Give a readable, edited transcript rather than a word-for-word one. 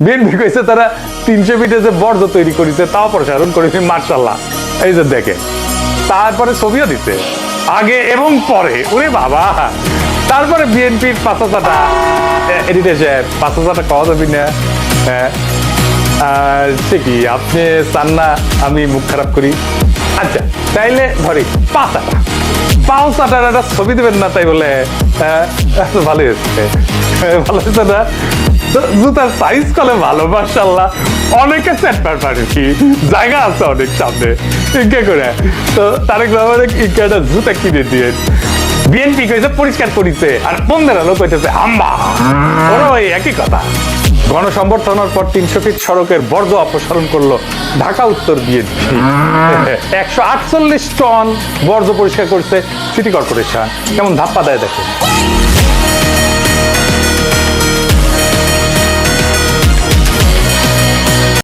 BNP কইছে তারা 300 ফিটে যে বর্জ্য তৈরি করেছে তাও প্রসারণ করেছে, মার্শাল্লাহ এই যে দেখে। তারপরে ছবিও দিতে আগে এবং পরে, ওরে বাবা। তারপরে বিএনপির 5,000টা এডিটর সাহেব 5,000টা কওয়া যাবি না। হ্যাঁ সে কি আপনি চান না আমি মুখ খারাপ করি? আচ্ছা তাইলে ধরি 5,000টার একটা ছবি দেবেন না তাই বলে? হ্যাঁ ভালো হয়েছে, ভালো হয়েছে না? জুতার সাইজ কলে ভালো, মাশাআল্লাহ। অনেকে সেট পারবে কি, জায়গা আছে অনেক সামনে, ইনকে করে। তো তারেক রহমানের ইনকে একটা জুতা কিনে দিয়ে বিএনপি কইছে পরিষ্কার করিছে, আর 15 লোক কইতেছে হাম্বা। ওরা ওই একই কথা। গণসংবর্ধনার পর 300 ফিট সড়কের বর্জ্য অপসারণ করলো ঢাকা উত্তর বিএনপি। 148 টন বর্জ্য পরিষ্কার করছে সিটি কর্পোরেশন। কেমন ধাপ্পা দেয় দেখো।